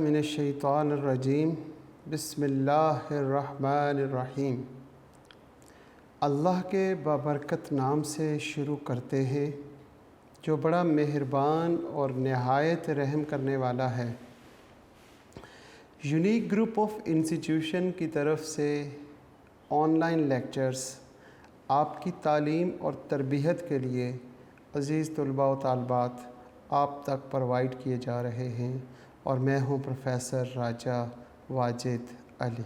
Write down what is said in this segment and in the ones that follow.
मिनश्शैतानिर्रजीम बिस्मिल्लाहिर्रहमानिर्रहीम। अल्लाह के बाबरकत नाम से शुरू करते हैं जो बड़ा मेहरबान और नहायत रहम करने वाला है। यूनिक ग्रुप ऑफ इंस्टीट्यूशन की तरफ से ऑनलाइन लेक्चर्स आपकी तालीम और तरबियत के लिए अज़ीज़ तलबा व तालबात आप तक प्रोवाइड किए जा रहे हैं और मैं हूं प्रोफेसर राजा वाजिद अली।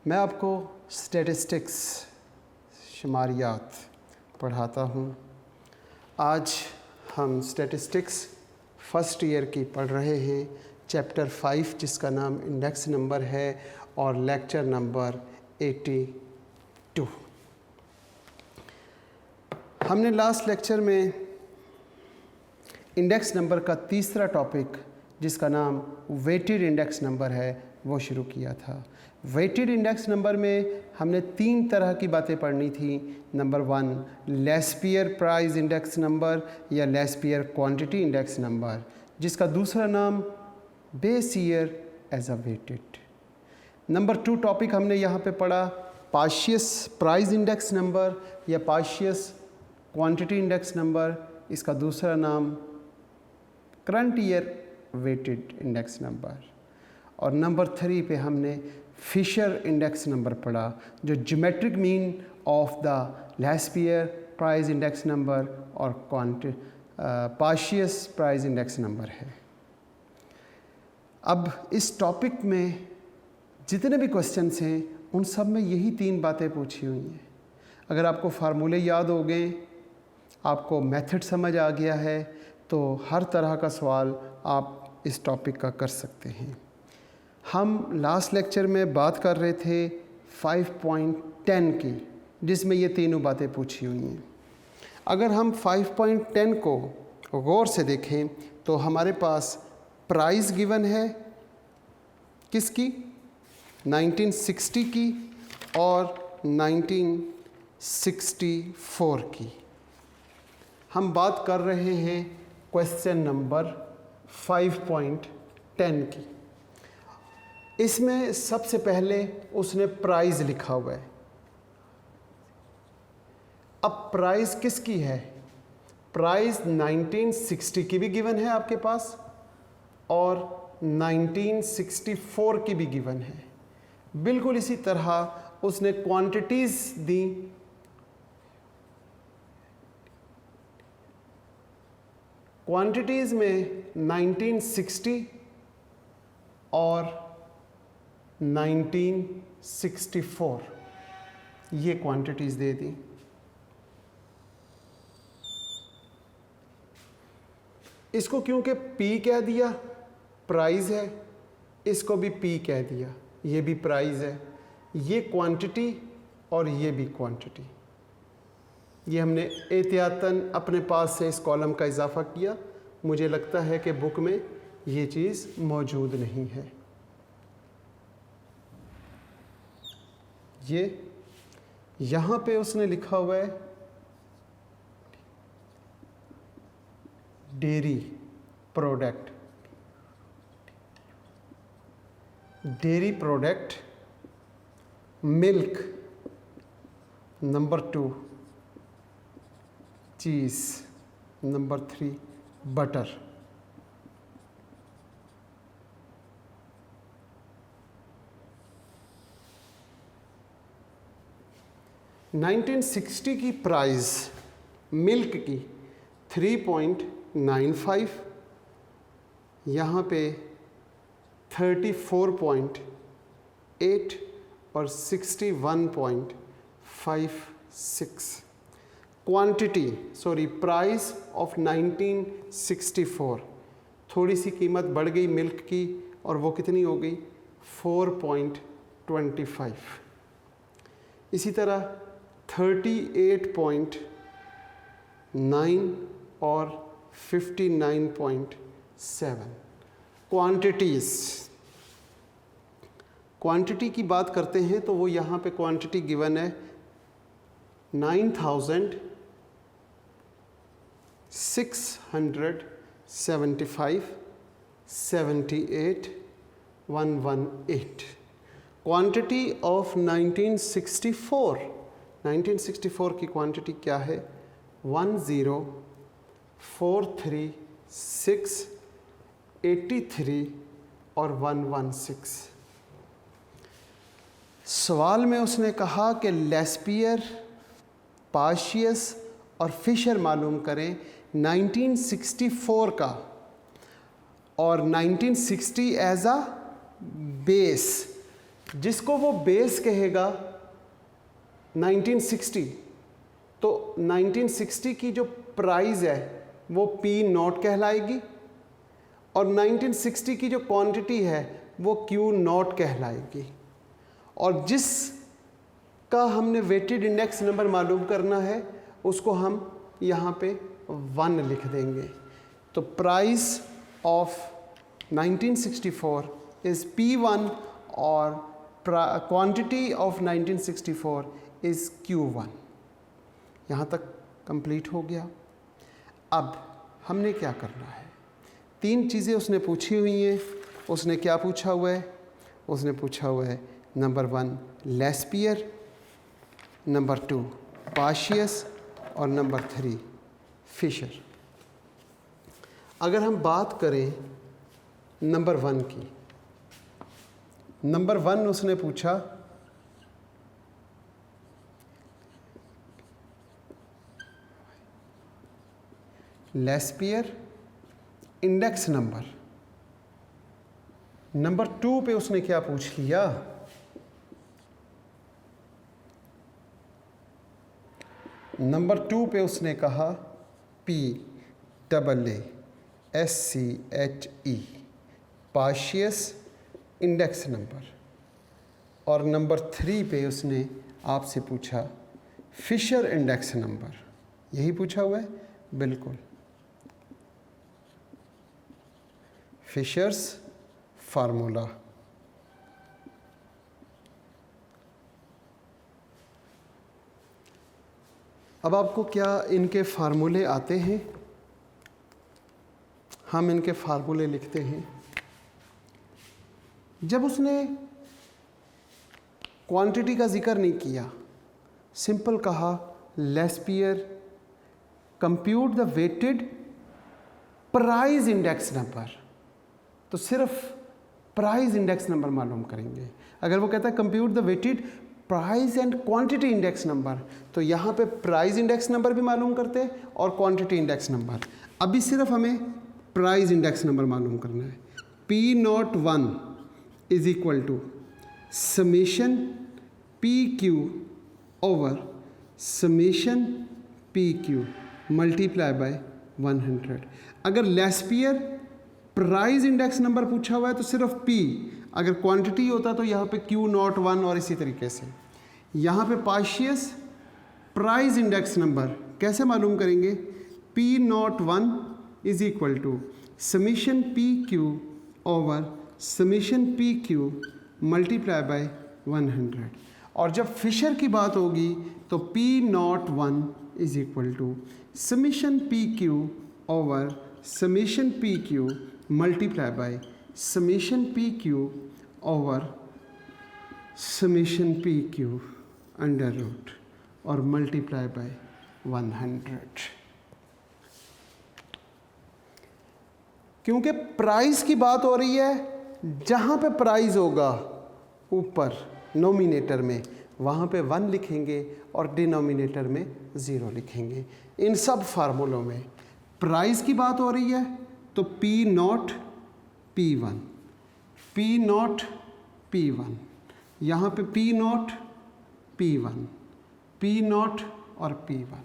मैं आपको स्टैटिस्टिक्स शुमारियात पढ़ाता हूं। आज हम स्टैटिस्टिक्स फ़र्स्ट ईयर की पढ़ रहे हैं, चैप्टर 5 जिसका नाम इंडेक्स नंबर है और लेक्चर नंबर 82। हमने लास्ट लेक्चर में इंडेक्स नंबर का तीसरा टॉपिक जिसका नाम वेटेड इंडेक्स नंबर है वो शुरू किया था। वेटेड इंडेक्स नंबर में हमने 3 तरह की बातें पढ़नी थी। Number 1 Laspeyres price index number या लेस्पियर क्वांटिटी इंडेक्स नंबर, जिसका दूसरा नाम base year as a weighted. Number 2 topic हमने यहाँ पे पढ़ा पार्शियस प्राइस इंडेक्स नंबर या पार्शियस क्वांटिटी इंडेक्स नंबर, इसका दूसरा नाम current year weighted index number. और नंबर 3 पे हमने फिशर इंडेक्स नंबर पढ़ा जो geometric mean of the Laspeyres price index number और पार्शियस प्राइस इंडेक्स नंबर है। अब इस टॉपिक में जितने भी क्वेश्चंस हैं उन सब में यही 3 बातें पूछी हुई हैं। अगर आपको फार्मूले याद हो गए, आपको मेथड समझ आ गया है, तो हर तरह का सवाल आप इस टॉपिक का कर सकते हैं। हम लास्ट लेक्चर में बात कर रहे थे 5.10 की, जिसमें ये तीनों बातें पूछी हुई हैं। अगर हम 5.10 को गौर से देखें तो हमारे पास प्राइस गिवन है किसकी, 1960 की और 1964 की। हम बात कर रहे हैं क्वेश्चन नंबर 5.10 की। इसमें सबसे पहले उसने प्राइस लिखा हुआ है। अब प्राइस किसकी है? प्राइस 1960 की भी गिवन है आपके पास और 1964 की भी गिवन है। बिल्कुल इसी तरह उसने क्वांटिटीज़ दी। क्वांटिटीज़ में 1960 और 1964 ये क्वांटिटीज़ दे दी। इसको क्योंकि P कह दिया, प्राइस है, इसको भी P कह दिया, ये भी प्राइस है। ये क्वांटिटी और ये भी क्वांटिटी। ये हमने एहतियातन अपने पास से इस कॉलम का इजाफा किया। मुझे लगता है कि बुक में ये चीज़ मौजूद नहीं है। ये यहाँ पे उसने लिखा हुआ है dairy product, dairy product, milk, number 2 चीज़, नंबर 3 बटर। नाइनटीन 60 की प्राइस मिल्क की 3.95, यहाँ पे 34.8 और 61.56। क्वांटिटी प्राइस ऑफ 1964, थोड़ी सी कीमत बढ़ गई मिल्क की और वो कितनी हो गई 4.25। इसी तरह 38.9 और 59.7 क्वांटिटीज़। क्वांटिटी की बात करते हैं तो वो यहाँ पे क्वांटिटी गिवन है 9,675, 78, 118। क्वांटिटी ऑफ 1964 की क्वांटिटी क्या है? 10436 83 और 116। सवाल में उसने कहा कि लेस्पियर, पार्शियस और फिशर मालूम करें 1964 का, और 1960 एज अ बेस, जिसको वो बेस कहेगा 1960, तो 1960 की जो प्राइस है वो P0 कहलाएगी, और 1960 की जो क्वांटिटी है वो Q0 कहलाएगी। और जिस का हमने वेटेड इंडेक्स नंबर मालूम करना है उसको हम यहाँ पे 1 लिख देंगे। तो प्राइस ऑफ 1964 इज़ P1 और क्वांटिटी ऑफ 1964 इज़ Q1। यहाँ तक कंप्लीट हो गया। अब हमने क्या करना है? 3 चीज़ें उसने पूछी हुई हैं। उसने क्या पूछा हुआ है? उसने पूछा हुआ है नंबर 1 लेस्पियर, नंबर 2 पार्शियस और नंबर 3 फिशर। अगर हम बात करें नंबर 1 की, नंबर 1 उसने पूछा लेस्पियर इंडेक्स नंबर। नंबर 2 पे उसने क्या पूछ लिया? नंबर 2 पे उसने कहा PAASCHE पार्शियस इंडेक्स नंबर। और नंबर 3 पे उसने आपसे पूछा फिशर इंडेक्स नंबर। यही पूछा हुआ है? बिल्कुल, फिशर्स फार्मूला। अब आपको क्या इनके फार्मूले आते हैं? हम इनके फार्मूले लिखते हैं। जब उसने क्वांटिटी का जिक्र नहीं किया, सिंपल कहा Laspeyres compute the weighted price index number, तो सिर्फ प्राइस इंडेक्स नंबर मालूम करेंगे। अगर वो कहता है compute the weighted price and quantity index number, तो यहाँ पे प्राइस इंडेक्स नंबर भी मालूम करते हैं और क्वांटिटी इंडेक्स नंबर। अभी सिर्फ हमें प्राइस इंडेक्स नंबर मालूम करना है। P01 is equal to summation PQ over summation PQ multiply by 100। अगर लेस्पियर प्राइस इंडेक्स नंबर पूछा हुआ है तो सिर्फ P, अगर क्वांटिटी होता तो यहाँ पे Q01 और इसी तरीके से। यहाँ पे पार्शियस प्राइस इंडेक्स नंबर कैसे मालूम करेंगे? P01 is equal to summation PQ over summation PQ multiply by 100। और जब फिशर की बात होगी तो P01 is equal to summation PQ over summation PQ multiply by summation PQ over summation PQ under root और मल्टीप्लाई बाय 100। क्योंकि price की बात हो रही है, जहाँ पे प्राइस होगा ऊपर नोमिनेटर में वहाँ पे 1 लिखेंगे और डिनोमिनेटर में 0 लिखेंगे। इन सब फार्मूलों में प्राइस की बात हो रही है तो P0 P1, P0 P1, यहाँ पे P0 P1, P0 और P1।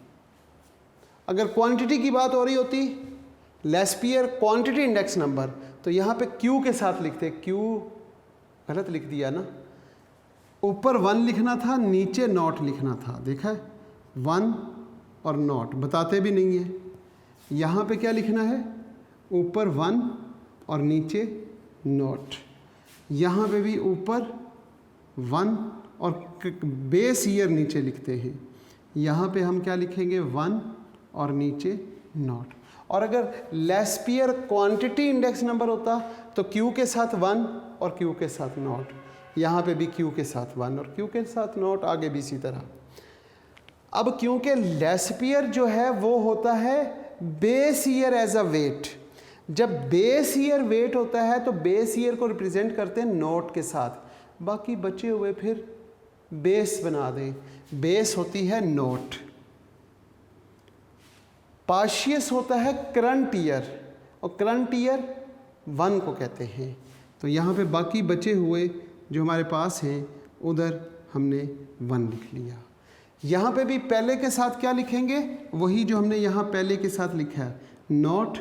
अगर क्वांटिटी की बात हो रही होती लेस्पियर क्वांटिटी इंडेक्स नंबर, तो यहाँ पे Q के साथ लिखते। Q गलत लिख दिया ना, ऊपर 1 लिखना था, नीचे नॉट लिखना था। देखा है, 1 और नॉट बताते भी नहीं है। यहाँ पे क्या लिखना है? ऊपर 1 और नीचे नॉट। यहाँ पे भी ऊपर 1 और बेस ईयर नीचे लिखते हैं। यहाँ पे हम क्या लिखेंगे? 1 और नीचे नॉट। और अगर लेस्पियर क्वांटिटी इंडेक्स नंबर होता तो Q के साथ 1 और Q के साथ नॉट, यहाँ पे भी Q के साथ 1 और Q के साथ नॉट, आगे भी इसी तरह। अब क्योंकि लेस्पियर जो है वो होता है base year as a weight, जब बेस ईयर वेट होता है तो बेस ईयर को रिप्रेजेंट करते हैं नोट के साथ, बाकी बचे हुए फिर बेस बना दें, बेस होती है नोट। पार्शियस होता है करंट ईयर और करंट ईयर 1 को कहते हैं। तो यहाँ पे बाकी बचे हुए जो हमारे पास हैं उधर हमने 1 लिख लिया। यहाँ पे भी पहले के साथ क्या लिखेंगे, वही जो हमने यहाँ पहले के साथ लिखा है नोट,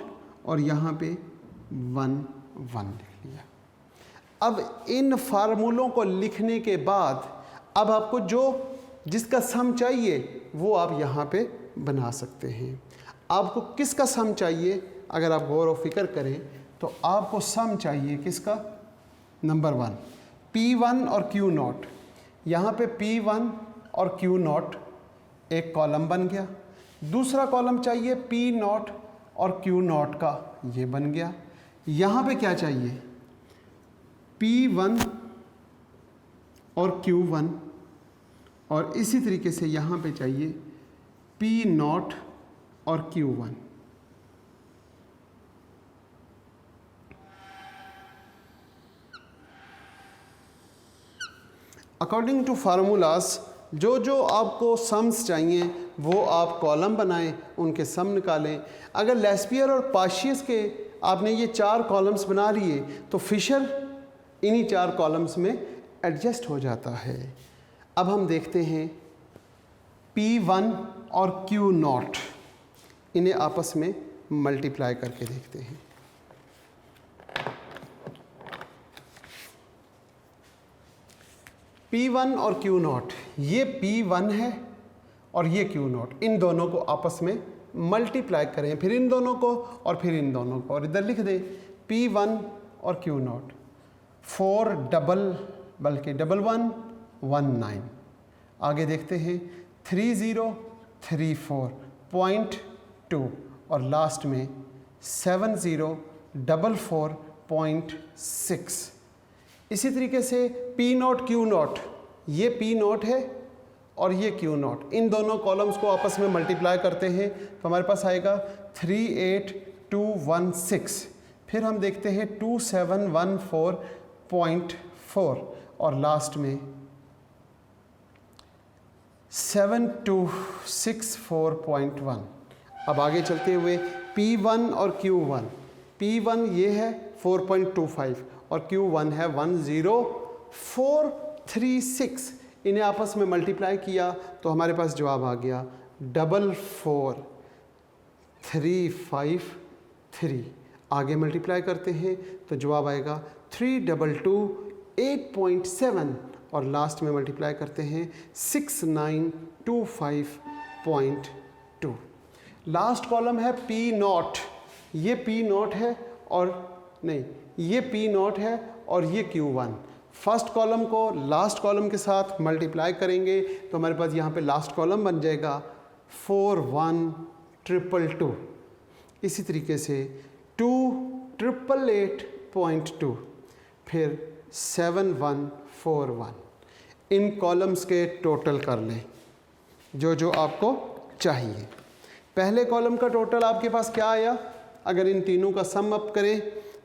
और यहाँ पे 1 लिख लिया। अब इन फार्मूलों को लिखने के बाद अब आपको जो जिसका सम चाहिए वो आप यहाँ पे बना सकते हैं। आपको किसका सम चाहिए, अगर आप गौर व फिक्र करें तो आपको सम चाहिए किसका, नंबर 1 P1 और Q नॉट। यहाँ पे P1 और Q नॉट एक कॉलम बन गया, दूसरा कॉलम चाहिए P नॉट और Q नॉट का, ये बन गया। यहाँ पे क्या चाहिए, P1 और Q1, और इसी तरीके से यहाँ पे चाहिए P नॉट और Q1। अकॉर्डिंग टू फार्मूलाज जो जो आपको सम्स चाहिए वो आप कॉलम बनाएं, उनके सम निकालें। अगर लेस्पियर और पार्शियस के आपने ये 4 कॉलम्स बना लिए तो फिशर इन्हीं 4 कॉलम्स में एडजस्ट हो जाता है। अब हम देखते हैं P1 और Q नॉट, इन्हें आपस में मल्टीप्लाई करके देखते हैं। P1 और Q नॉट, ये P1 है और ये Q नॉट, इन दोनों को आपस में मल्टीप्लाई करें, फिर इन दोनों को और फिर इन दोनों को, और इधर लिख दें P1 और Q नॉट 4 डबल बल्कि 1119। आगे देखते हैं 3034.2 और लास्ट में 7044.6। इसी तरीके से P नॉट Q नॉट, ये P नॉट है और ये Q नॉट, इन दोनों कॉलम्स को आपस में मल्टीप्लाई करते हैं तो हमारे पास आएगा 38216। फिर हम देखते हैं 2714.4 और लास्ट में 7264.1। अब आगे चलते हुए P1 और Q1, P1 ये है 4.25 और Q1 है 10436, इन्हें आपस में मल्टीप्लाई किया तो हमारे पास जवाब आ गया 44353। आगे मल्टीप्लाई करते हैं तो जवाब आएगा 3228.7 और लास्ट में मल्टीप्लाई करते हैं 6925.2। लास्ट कॉलम है P नॉट, ये P नॉट है और नहीं, ये P नॉट है और ये Q1। फर्स्ट कॉलम को लास्ट कॉलम के साथ मल्टीप्लाई करेंगे तो हमारे पास यहाँ पे लास्ट कॉलम बन जाएगा 41822। इसी तरीके से 2888.2, फिर 7141। इन कॉलम्स के टोटल कर लें जो जो आपको चाहिए। पहले कॉलम का टोटल आपके पास क्या आया, अगर इन तीनों का सम अप करें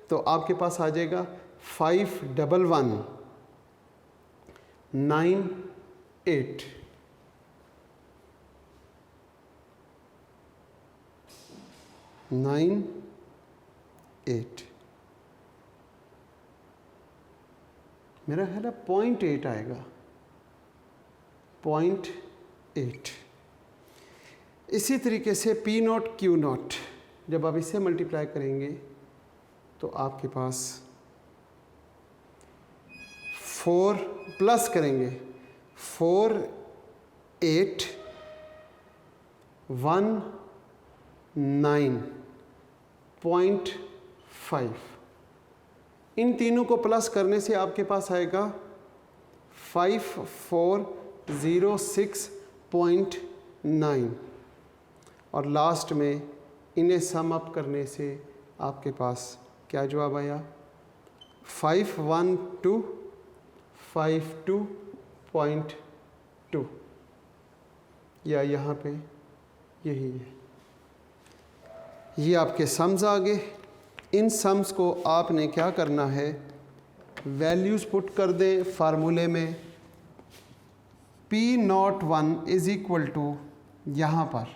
तो आपके पास आ जाएगा 51198। मेरा ख्याल है 0.8 आएगा, 0.8। इसी तरीके से P नॉट Q नॉट, जब आप इससे मल्टीप्लाई करेंगे तो आपके पास 4 प्लस करेंगे 4819.5। इन तीनों को प्लस करने से आपके पास आएगा 5406.9 और लास्ट में इन्हें सम अप करने से आपके पास क्या जवाब आया? 51252.2 या यहाँ पे यही है। ये आपके सम्स आ गए। इन सम्स को आपने क्या करना है, वैल्यूज़ पुट कर दें फार्मूले में। P01 इज़ इक्वल टू यहाँ पर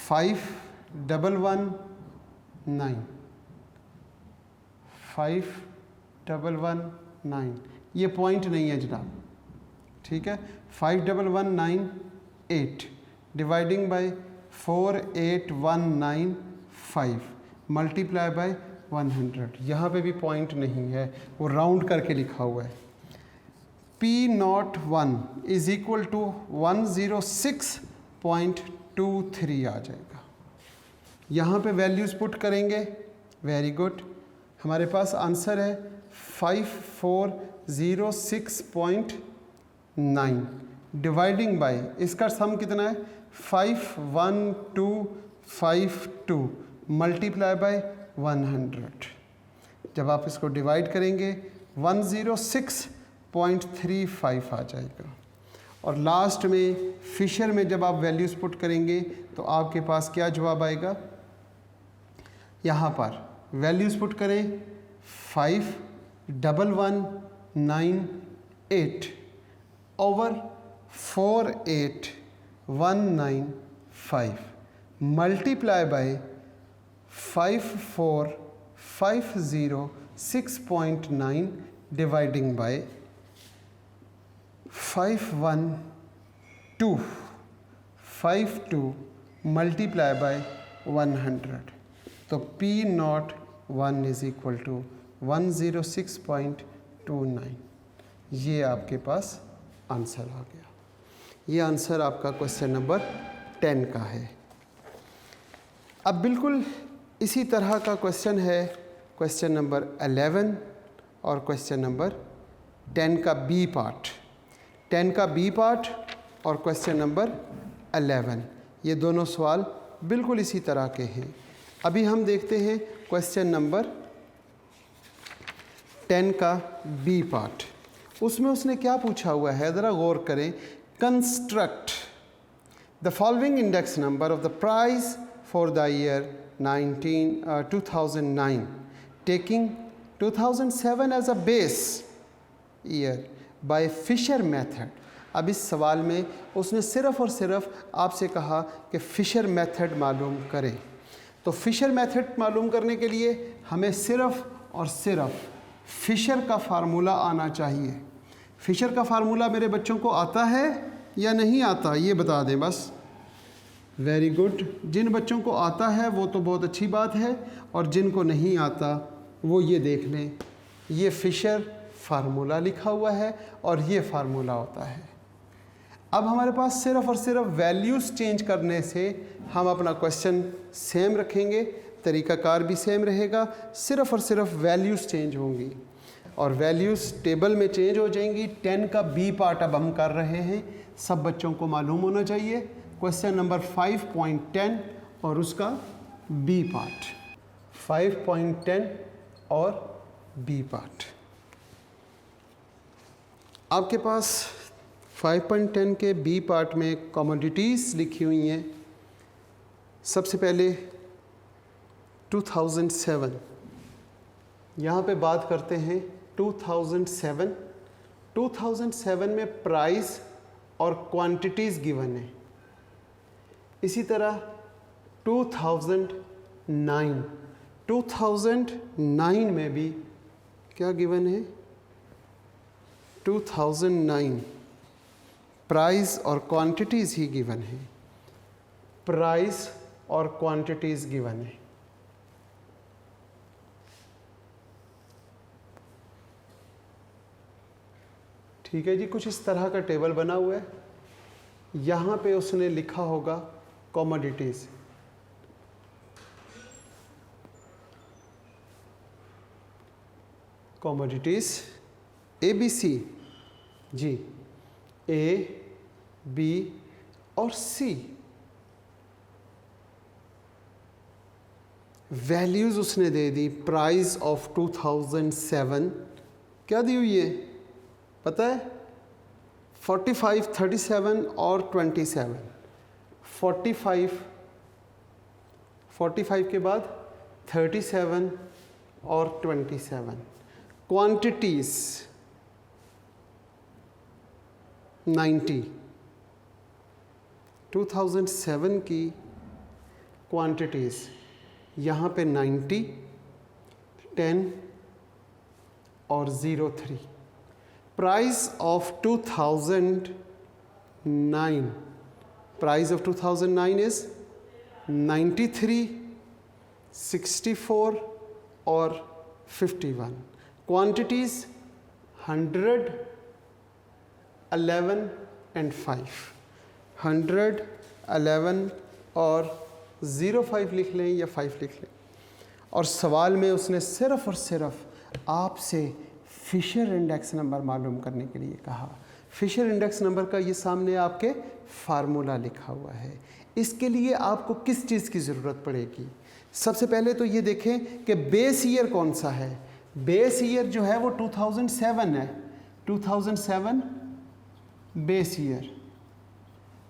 5119 ये पॉइंट नहीं है जनाब, ठीक है। 5119.8 डिवाइडिंग बाय 48195 मल्टीप्लाई बाय 100। यहाँ पे भी पॉइंट नहीं है, वो राउंड करके लिखा हुआ है। P01 इज़ इक्वल टू 106.23 आ जाएगा। यहाँ पे वैल्यूज़ पुट करेंगे। वेरी गुड, हमारे पास आंसर है 5406.9 डिवाइडिंग बाय, इसका सम कितना है 51252 मल्टीप्लाई बाय 100। जब आप इसको डिवाइड करेंगे 106.35 आ जाएगा। और लास्ट में फिशर में जब आप वैल्यूज़ पुट करेंगे तो आपके पास क्या जवाब आएगा? यहाँ पर वैल्यूज़ पुट करें 51198 over 48195 multiply by 54506.9 dividing by 51252 multiply by 100। तो P01 इज़ इक्वल टू 106.29। ये आपके पास आंसर आ गया। ये आंसर आपका क्वेश्चन नंबर 10 का है। अब बिल्कुल इसी तरह का क्वेश्चन है क्वेश्चन नंबर 11 और क्वेश्चन नंबर 10 का बी पार्ट। 10 का बी पार्ट और क्वेश्चन नंबर 11, ये दोनों सवाल बिल्कुल इसी तरह के हैं। अभी हम देखते हैं क्वेश्चन नंबर 10 का बी पार्ट। उसमें उसने क्या पूछा हुआ है, ज़रा गौर करें। Construct the following index number of the price for the year 2009 taking 2007 as a base year by Fisher method. अब इस सवाल में उसने सिर्फ़ और सिर्फ आपसे कहा कि फिशर मेथड मालूम करें। तो फिशर मेथड मालूम करने के लिए हमें सिर्फ़ और सिर्फ फिशर का फार्मूला आना चाहिए। फिशर का फार्मूला मेरे बच्चों को आता है या नहीं आता, ये बता दें बस। वेरी गुड, जिन बच्चों को आता है वो तो बहुत अच्छी बात है, और जिनको नहीं आता वो ये देख लें, ये फिशर फार्मूला लिखा हुआ है और ये फार्मूला होता है। अब हमारे पास सिर्फ़ और सिर्फ वैल्यूज़ चेंज करने से हम अपना क्वेश्चन सेम रखेंगे, तरीक़ाकार भी सेम रहेगा, सिर्फ़ और सिर्फ वैल्यूज़ चेंज होंगी और वैल्यूज़ टेबल में चेंज हो जाएंगी। 10 का बी पार्ट अब हम कर रहे हैं, सब बच्चों को मालूम होना चाहिए। क्वेश्चन नंबर 5.10 और उसका बी पार्ट, 5.10 और बी पार्ट। आपके पास 5.10 के बी पार्ट में कमोडिटीज़ लिखी हुई हैं। सबसे पहले 2007, यहाँ पे बात करते हैं 2007। 2007 में प्राइस और क्वांटिटीज़ गिवन है। इसी तरह 2009 में भी क्या गिवन है? 2009 प्राइस और क्वांटिटीज़ ही गिवन है। प्राइस और क्वांटिटीज़ गिवन है। ठीक है जी, कुछ इस तरह का टेबल बना हुआ है। यहाँ पे उसने लिखा होगा कमोडिटीज़। कमोडिटीज़ ABC जी, A, B और C। वैल्यूज़ उसने दे दी। प्राइस ऑफ 2007 क्या दी हुई है पता है? 45, 37 और 27। 45 के बाद 37 और 27। क्वांटिटीज़ 90। 2007 की क्वांटिटीज़ यहाँ पे 90, 10 और 03। Price of 2009, price of 2009 is 93, 64 और 51। Quantities 100, 11 and 5। 100, 11 और 05 लिख लें या 5 लिख लें। और सवाल में उसने सिर्फ़ और सिर्फ आपसे फिशर इंडेक्स नंबर मालूम करने के लिए कहा। फिशर इंडेक्स नंबर का ये सामने आपके फार्मूला लिखा हुआ है। इसके लिए आपको किस चीज़ की ज़रूरत पड़ेगी? सबसे पहले तो ये देखें कि बेस ईयर कौन सा है। बेस ईयर जो है वो 2007 है। 2007 बेस ईयर।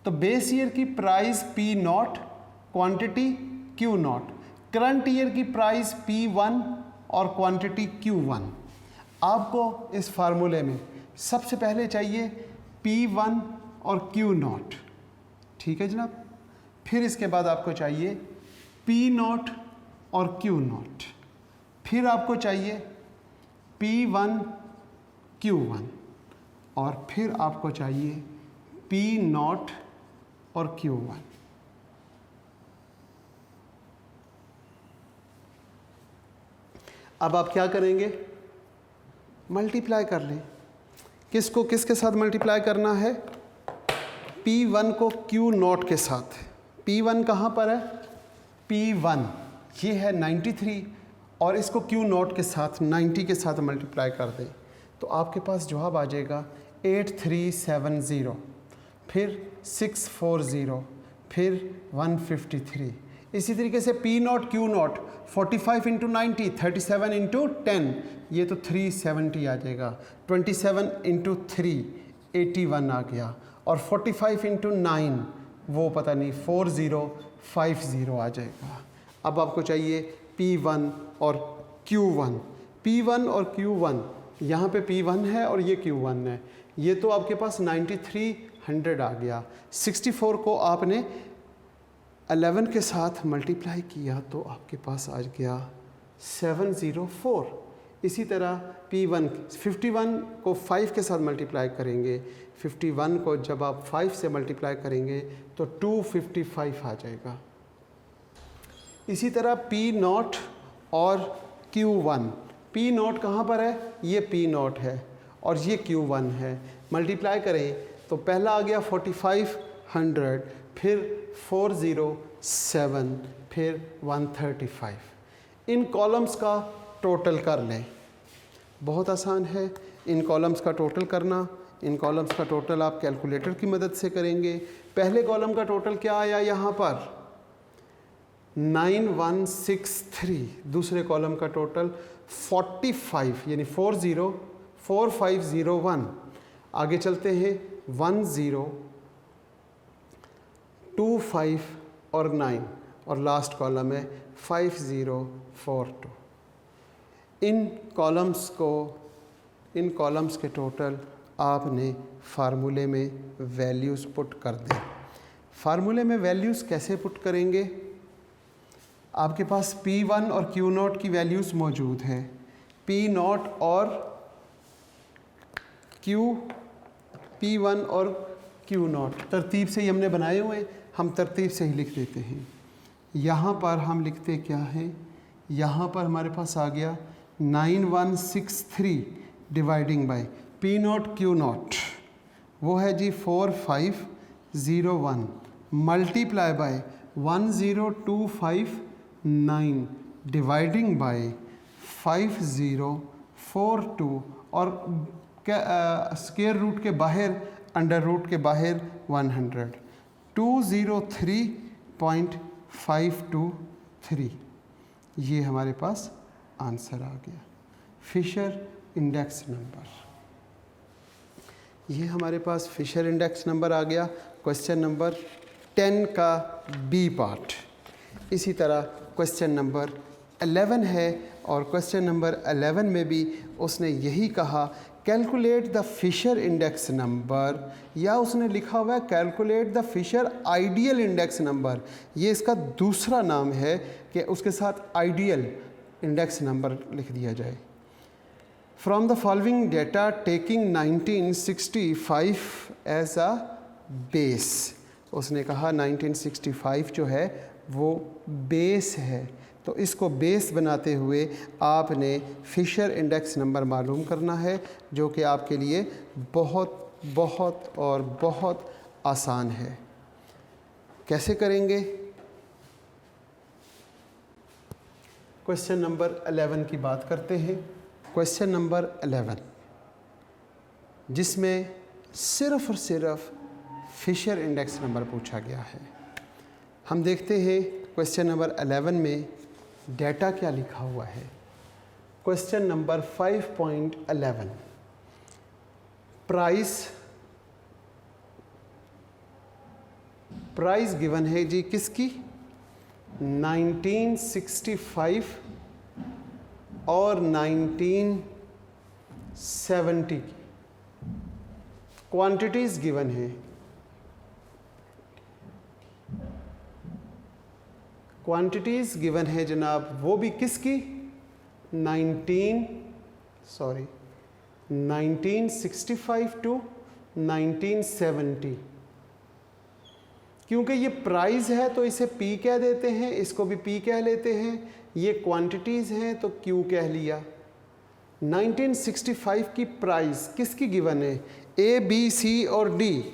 तो बेस ईयर की price P0, quantity Q0। Current year की प्राइस P1 और क्वांटिटी Q1। आपको इस फार्मूले में सबसे पहले चाहिए P1 और Q0, ठीक है जनाब। फिर इसके बाद आपको चाहिए P0 और Q0। फिर आपको चाहिए P1 Q1 और फिर आपको चाहिए P0 और Q1। अब आप क्या करेंगे? मल्टीप्लाई कर लें। किसको किसके साथ मल्टीप्लाई करना है? P1 को Q0 के साथ। P1 कहाँ पर है? P1 ये है 93 और इसको Q0 के साथ 90 के साथ मल्टीप्लाई कर दें तो आपके पास जवाब आ जाएगा 8370, फिर 640, फिर 153। इसी तरीके से P0 Q0 45 इंटू 90, 37 इंटू 10, ये तो 370 आ जाएगा। 27 इंटू 3 81 आ गया और 45 इंटू 9 वो पता नहीं 4050 आ जाएगा। अब आपको चाहिए P1 और Q1। P1 और Q1, यहाँ पे P1 है और ये Q1 है। ये तो आपके पास 9300 आ गया। 64 को आपने 11 के साथ मल्टीप्लाई किया तो आपके पास आ गया 704। इसी तरह P1 51 को 5 के साथ मल्टीप्लाई करेंगे। 51 को जब आप 5 से मल्टीप्लाई करेंगे तो 255 आ जाएगा। इसी तरह P0 और Q1। P0 कहाँ पर है? ये P0 है और ये Q1 है। मल्टीप्लाई करें तो पहला आ गया 4500, फिर 407, फिर 135। इन कॉलम्स का टोटल कर लें। बहुत आसान है इन कॉलम्स का टोटल करना। इन कॉलम्स का टोटल आप कैलकुलेटर की मदद से करेंगे। पहले कॉलम का टोटल क्या आया यहाँ पर? 9163। दूसरे कॉलम का टोटल 45 यानी 4501। आगे चलते हैं 10, 25 और 9 और लास्ट कॉलम है 5042। इन कॉलम्स के टोटल आपने फार्मूले में वैल्यूज़ पुट कर दें। फार्मूले में वैल्यूज़ कैसे पुट करेंगे? आपके पास P1 और Q0 की वैल्यूज़ मौजूद हैं। P0 और P1 और Q0 तरतीब से ही हमने बनाए हुए, हम तरतीब से ही लिख देते हैं। यहाँ पर हम लिखते क्या हैं? यहाँ पर हमारे पास आ गया 9163 डिवाइडिंग बाय P0 Q0 वो है जी 4501 मल्टीप्लाई बाय 10259 डिवाइडिंग बाय 5042 और स्क्वायर रूट के बाहर अंडर रूट के बाहर 100 203.523 ये हमारे पास आंसर आ गया, फिशर इंडेक्स नंबर। ये हमारे पास फिशर इंडेक्स नंबर आ गया क्वेश्चन नंबर 10 का बी पार्ट। इसी तरह क्वेश्चन नंबर 11 है, और क्वेश्चन नंबर 11 में भी उसने यही कहा, calculate the Fisher index number, या उसने लिखा हुआ है calculate the Fisher ideal index number. ये इसका दूसरा नाम है कि उसके साथ आइडियल इंडेक्स नंबर लिख दिया जाए। From the following data taking 1965 as a base, उसने कहा 1965 जो है वो बेस है, तो इसको बेस बनाते हुए आपने फिशर इंडेक्स नंबर मालूम करना है, जो कि आपके लिए बहुत बहुत और बहुत आसान है। कैसे करेंगे? क्वेश्चन नंबर 11 की बात करते हैं। क्वेश्चन नंबर 11 जिसमें सिर्फ़ और सिर्फ फिशर इंडेक्स नंबर पूछा गया है। हम देखते हैं क्वेश्चन नंबर 11 में डेटा क्या लिखा हुआ है। क्वेश्चन नंबर 5.11, प्राइस गिवन है जी किसकी, 1965 और 1970 की। क्वांटिटीज़ गिवन है, क्वांटिटीज़ गिवन है जनाब, वो भी किसकी, 1965 टू 1970। क्योंकि ये प्राइस है तो इसे पी कह देते हैं, इसको भी पी कह लेते हैं। ये क्वांटिटीज़ हैं तो क्यू कह लिया। 1965 की प्राइस किसकी गिवन है, ए बी सी और डी,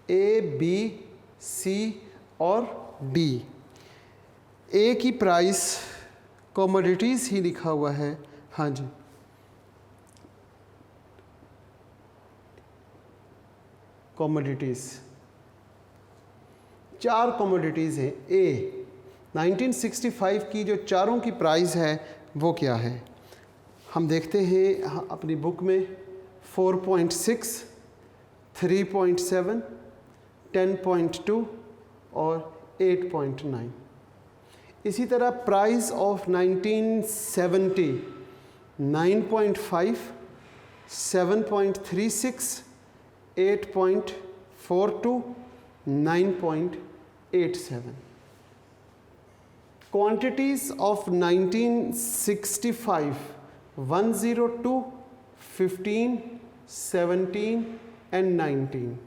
ए बी सी और डी। ए की प्राइस कमोडिटीज़ ही लिखा हुआ है, हाँ जी, कमोडिटीज़, 4 कमोडिटीज़ हैं। ए 1965 की जो चारों की प्राइस है वो क्या है, हम देखते हैं अपनी बुक में 4.6, 3.7, 10.2 और 8.9। इसी तरह price of 1970 9.5, 7.36, 8.42, 9.87। Quantities of 1965 102, 15, 17 and 19।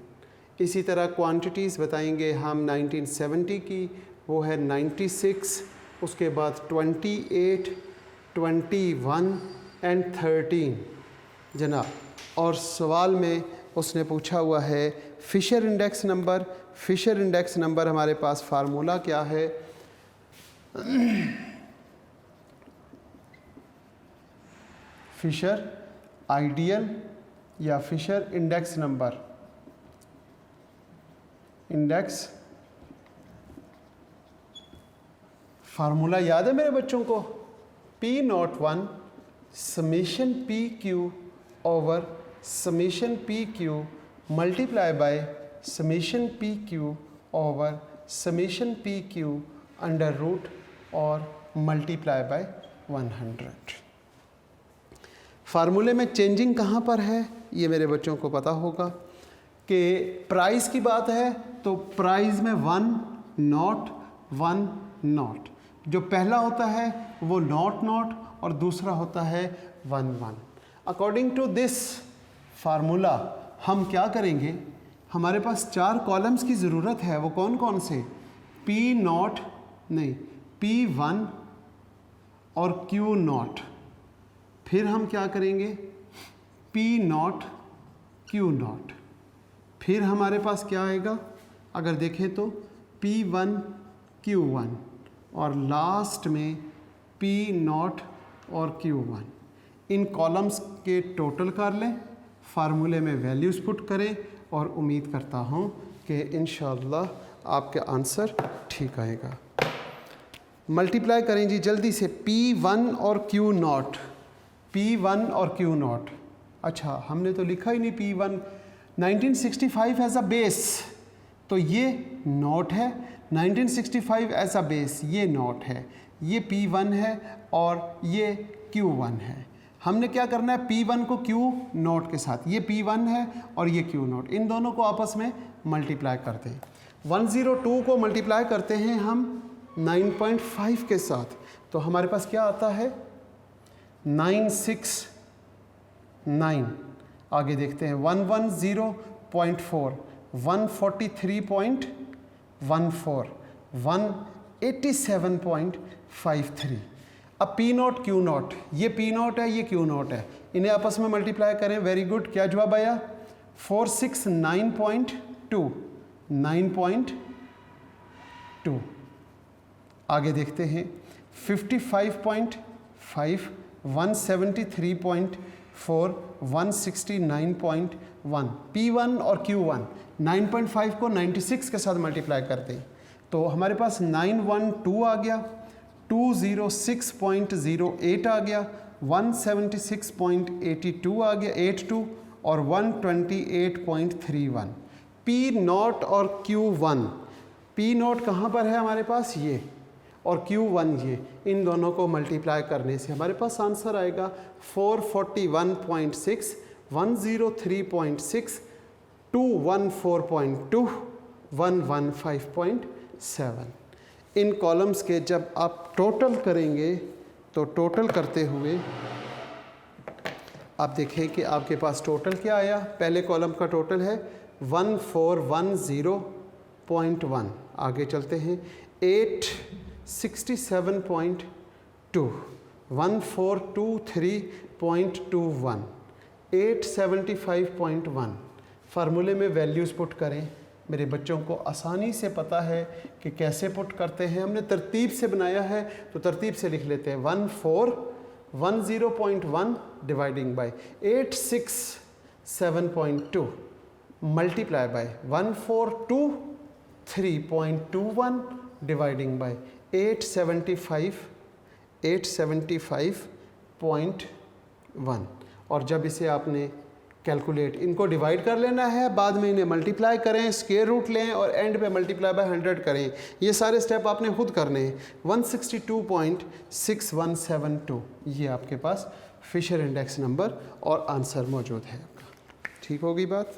इसी तरह क्वांटिटीज़ बताएंगे हम 1970 की, वो है 96, उसके बाद 28, 21 एंड 13 जनाब। और सवाल में उसने पूछा हुआ है Fisher index number. Fisher index number हमारे पास फार्मूला क्या है, फिशर आइडियल या Fisher index number, index formula याद है मेरे बच्चों को, P01 summation P Q over summation P Q multiply by summation P Q over summation P Q under root और मल्टीप्लाई बाय 100। फार्मूले में चेंजिंग कहाँ पर है ये मेरे बच्चों को पता होगा कि प्राइस की बात है तो प्राइस में 1 नॉट 1 नॉट, जो पहला होता है वो नॉट नॉट और दूसरा होता है 1 1। अकॉर्डिंग टू दिस फार्मूला हम क्या करेंगे, हमारे पास 4 कॉलम्स की ज़रूरत है, वो कौन कौन से, P नॉट नहीं P1 और Q नॉट। फिर हम क्या करेंगे, P नॉट Q नॉट। फिर हमारे पास क्या आएगा, अगर देखें तो P1 Q1 और लास्ट में P नॉट और Q1। इन कॉलम्स के टोटल कर लें, फार्मूले में वैल्यूज़ पुट करें और उम्मीद करता हूँ कि इंशाअल्लाह आपके आंसर ठीक आएगा। मल्टीप्लाई करें जी जल्दी से P1 और Q0, P1 और Q0। अच्छा, हमने तो लिखा ही नहीं P1, 1965 एज अ बेस, तो ये नोट है, 1965 एज अ बेस ये नोट है, ये P1 है और ये Q1 है। हमने क्या करना है, P1 को Q0 के साथ, ये P1 है और ये Q0, इन दोनों को आपस में मल्टीप्लाई करते हैं। 102 को मल्टीप्लाई करते हैं हम 9.5 के साथ, तो हमारे पास क्या आता है 969। आगे देखते हैं 110.4, 143.14, 187.53। अब P0 Q0, ये P0 है, ये Q0 है, इन्हें आपस में मल्टीप्लाई करें। वेरी गुड, क्या जवाब आया 469.2, 9.2। आगे देखते हैं 55.5, 173.4, 169.1। P1 और Q1, 9.5 को 96 के साथ मल्टीप्लाई करते हैं तो हमारे पास 912 आ गया, 206.08 आ गया, 176.82 आ गया, 82 और 128.31। P0 और Q1, P0 कहाँ पर है हमारे पास, ये, और Q1 ये, इन दोनों को मल्टीप्लाई करने से हमारे पास आंसर आएगा 441.6, 103.6, 214.2, 115.7। इन कॉलम्स के जब आप टोटल करेंगे तो टोटल करते हुए आप देखें कि आपके पास टोटल क्या आया। पहले कॉलम का टोटल है 1410.1। आगे चलते हैं 867.2, 1423.21, 875.1। फार्मूले में वैल्यूज़ पुट करें। मेरे बच्चों को आसानी से पता है कि कैसे पुट करते हैं, हमने तरतीब से बनाया है तो तरतीब से लिख लेते हैं। 1410.1 dividing by 867.2 multiply by 1423.21 dividing by 875.1। और जब इसे आपने कैलकुलेट, इनको डिवाइड कर लेना है, बाद में इन्हें मल्टीप्लाई करें, स्क्वायर रूट लें और एंड पे मल्टीप्लाई बाय 100 करें। ये सारे स्टेप आपने खुद करने हैं। 162.6172 ये आपके पास फिशर इंडेक्स नंबर और आंसर मौजूद है आपका। ठीक होगी बात।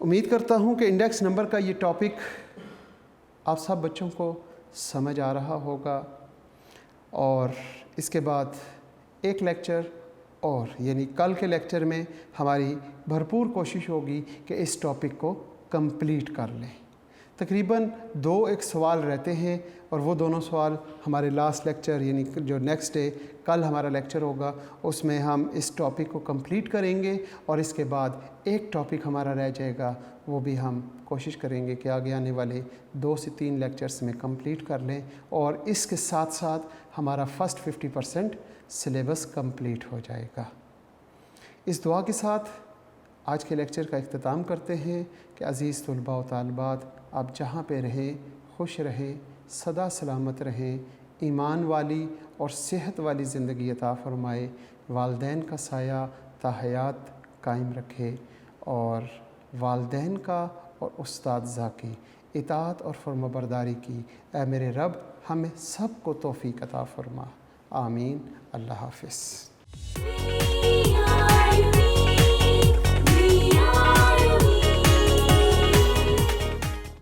उम्मीद करता हूँ कि इंडेक्स नंबर का ये टॉपिक आप सब बच्चों को समझ आ रहा होगा और इसके बाद एक लेक्चर और यानी कल के लेक्चर में हमारी भरपूर कोशिश होगी कि इस टॉपिक को कंप्लीट कर लें। तकरीबन 2 सवाल रहते हैं और वो दोनों सवाल हमारे लास्ट लेक्चर यानी जो नेक्स्ट डे कल हमारा लेक्चर होगा उसमें हम इस टॉपिक को कंप्लीट करेंगे और इसके बाद एक टॉपिक हमारा रह जाएगा, वो भी हम कोशिश करेंगे कि आगे आने वाले 2 से 3 लेक्चर्स में कंप्लीट कर लें और इसके साथ साथ हमारा फर्स्ट 50% सिलेबस कंप्लीट हो जाएगा। इस दुआ के साथ आज के लेक्चर का इख्तिताम करते हैं कि अज़ीज़ तुलबा व तालिबात, आप जहाँ पे रहें खुश रहें, सदा सलामत रहें, ईमान वाली और सेहत वाली ज़िंदगी अता फ़रमाए, वालदैन का साया ताहयात कायम रखे और वालदैन का और उस्ताद की इताअत और फर्माबरदारी की ऐ मेरे रब हमें सब को तौफ़ीक़ अता फ़रमा। आमीन। अल्लाह हाफ़िज़।